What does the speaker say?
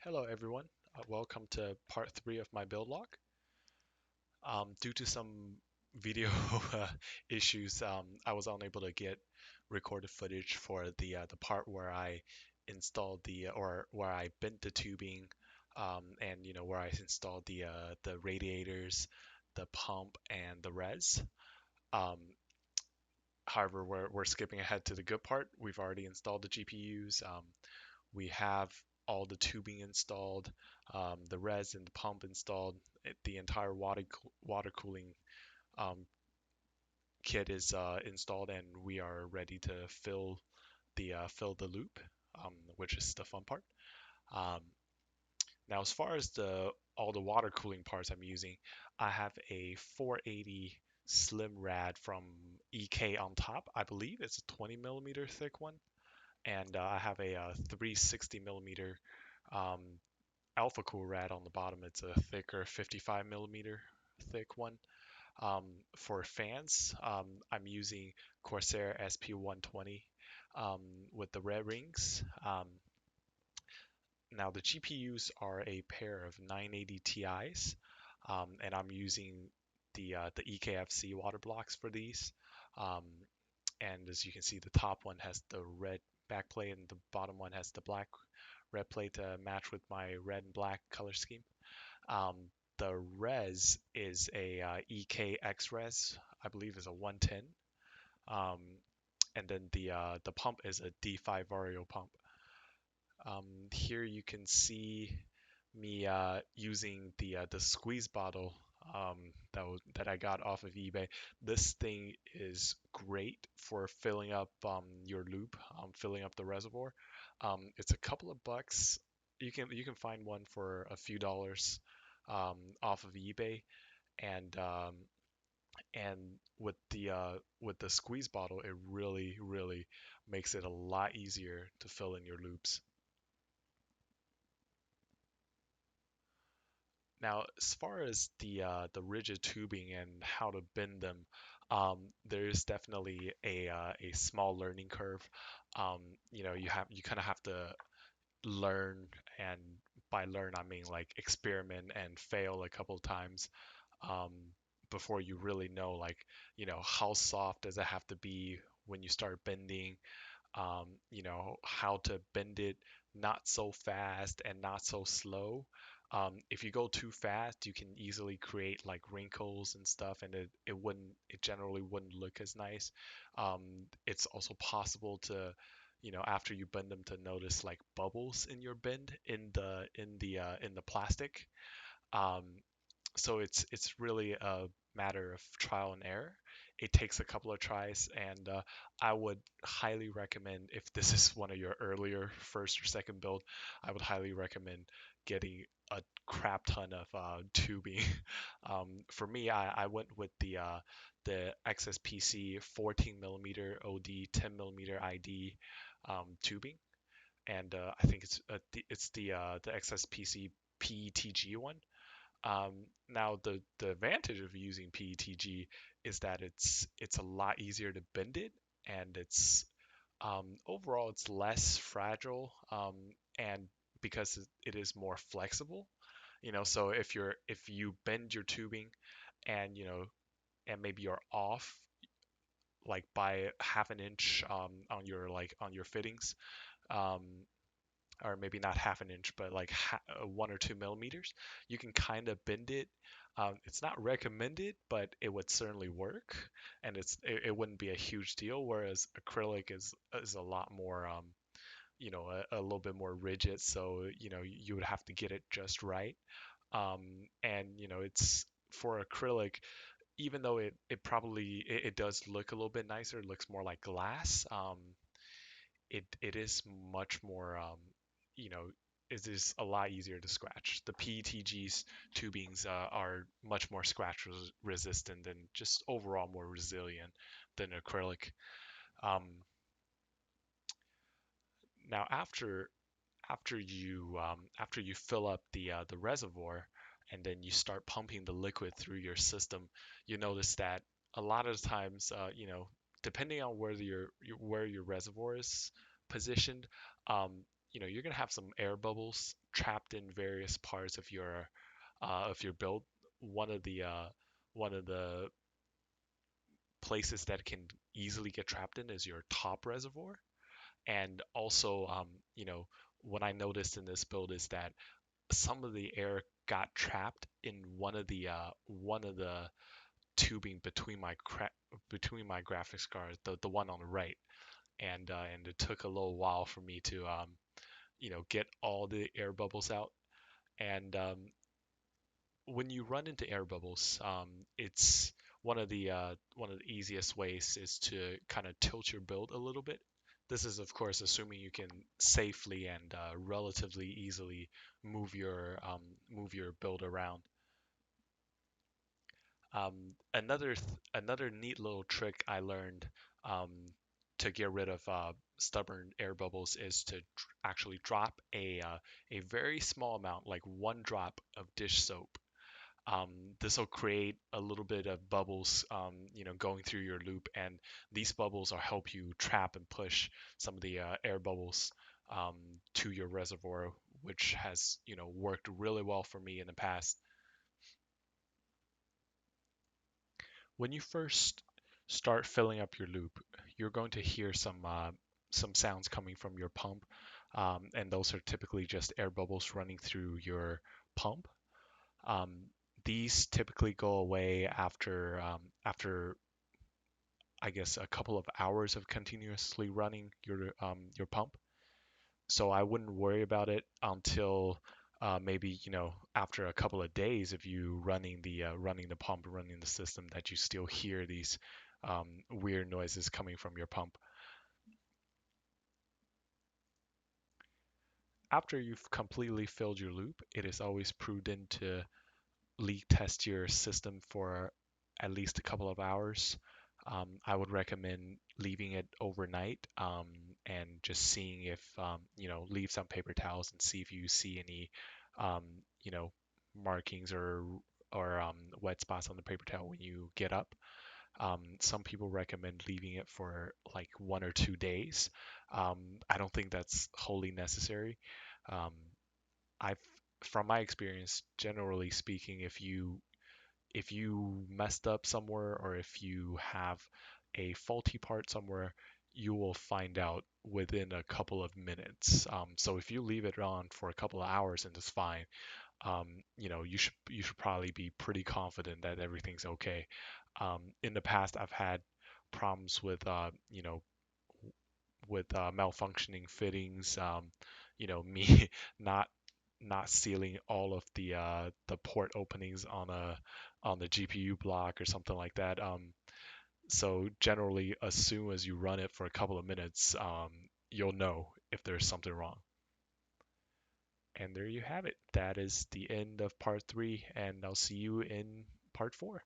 Hello everyone, welcome to part 3 of my build log. Due to some video issues, I was unable to get recorded footage for the part where I installed or where I bent the tubing, and where I installed the radiators, the pump, and the res. Um, However, we're skipping ahead to the good part. We've already installed the GPUs. We have all the tubing installed, the res and the pump installed. The entire water cooling um, kit is installed, and we are ready to fill the loop, which is the fun part. Um, Now, as far as the all the water cooling parts I'm using, I have a 480 slim rad from EK on top. I believe it's a 20 millimeter thick one, and I have a 360 millimeter um, alpha cool rad on the bottom. It's a thicker 55 millimeter thick one. For fans, I'm using Corsair SP120 um, with the red rings. Now the GPUs are a pair of 980 Ti's, and I'm using the EKFC water blocks for these. Um, and as you can see, the top one has the red backplate, and the bottom one has the black red plate to match with my red and black color scheme. Um, the res is a EK XRes, I believe is a 110. Um, and then the pump is a D5 vario pump. Here you can see me using the squeeze bottle that I got off of eBay. This thing is great for filling up your loop, filling up the reservoir. It's a couple of bucks. You can find one for a few dollars off of eBay, and and with the squeeze bottle, it really makes it a lot easier to fill in your loops. Now, as far as the rigid tubing and how to bend them, there is definitely a small learning curve. Um, you kind of have to learn, and by learn I mean like experiment and fail a couple of times um, before you really know, like, how soft does it have to be when you start bending, how to bend it not so fast and not so slow. If you go too fast, you can easily create like wrinkles and stuff, and it generally wouldn't look as nice. It's also possible to, after you bend them, to notice like bubbles in your bend in the plastic. Um, so it's really a matter of trial and error. It takes a couple of tries, and I would highly recommend, if this is one of your earlier first or second build, I would highly recommend getting a crap ton of tubing. For me, I went with the XSPC 14 millimeter OD, 10 millimeter ID tubing, and I think it's the XSPC PETG one. Now the advantage of using PETG is that it's a lot easier to bend it, and it's overall it's less fragile, and because it is more flexible. So if you bend your tubing, and and maybe you're off like by half an inch on your fittings, um, or maybe not half an inch, but like 1 or 2 millimeters, you can kind of bend it. It's not recommended, but it would certainly work, and it wouldn't be a huge deal. Whereas acrylic is a lot more, a little bit more rigid, so you would have to get it just right. And it's for acrylic, even though it does look a little bit nicer, it looks more like glass. It is much more, you know, it is a lot easier to scratch. The PETG's tubings are much more scratch resistant and just overall more resilient than acrylic. Um, Now, after you fill up the reservoir, and then you start pumping the liquid through your system, you notice that a lot of the times, depending on where your reservoir is positioned, um, you're gonna have some air bubbles trapped in various parts of your build. One of the uh, one of the places that can easily get trapped in is your top reservoir. And also, what I noticed in this build is that some of the air got trapped in one of the tubing between my graphics card, the one on the right, and it took a little while for me to get all the air bubbles out. And when you run into air bubbles, it's one of the easiest ways is to kind of tilt your build a little bit. This is, of course, assuming you can safely and relatively easily move your build around. Another neat little trick I learned um, to get rid of stubborn air bubbles is to actually drop a very small amount, like one drop of dish soap. um, this will create a little bit of bubbles, going through your loop, and these bubbles will help you trap and push some of the air bubbles um, to your reservoir, which has, worked really well for me in the past. When you first start filling up your loop, you're going to hear some sounds coming from your pump, and those are typically just air bubbles running through your pump. Um, these typically go away after I guess a couple of hours of continuously running your pump. So I wouldn't worry about it until maybe after a couple of days of you running the pump, running the system, that you still hear these weird noises coming from your pump. After you've completely filled your loop, it is always prudent to leak test your system for at least a couple of hours. I would recommend leaving it overnight, and just seeing if, leave some paper towels and see if you see any, um, you know, markings or wet spots on the paper towel when you get up. Some people recommend leaving it for like 1 or 2 days. I don't think that's wholly necessary. Um, I've, from my experience, generally speaking, if you messed up somewhere or if you have a faulty part somewhere, you will find out within a couple of minutes. So if you leave it on for a couple of hours and it's fine, you should probably be pretty confident that everything's okay. In the past, I've had problems with malfunctioning fittings. Me not not sealing all of the port openings on the GPU block or something like that. So generally, as soon as you run it for a couple of minutes, you'll know if there's something wrong. And there you have it. That is the end of part 3, and I'll see you in part 4.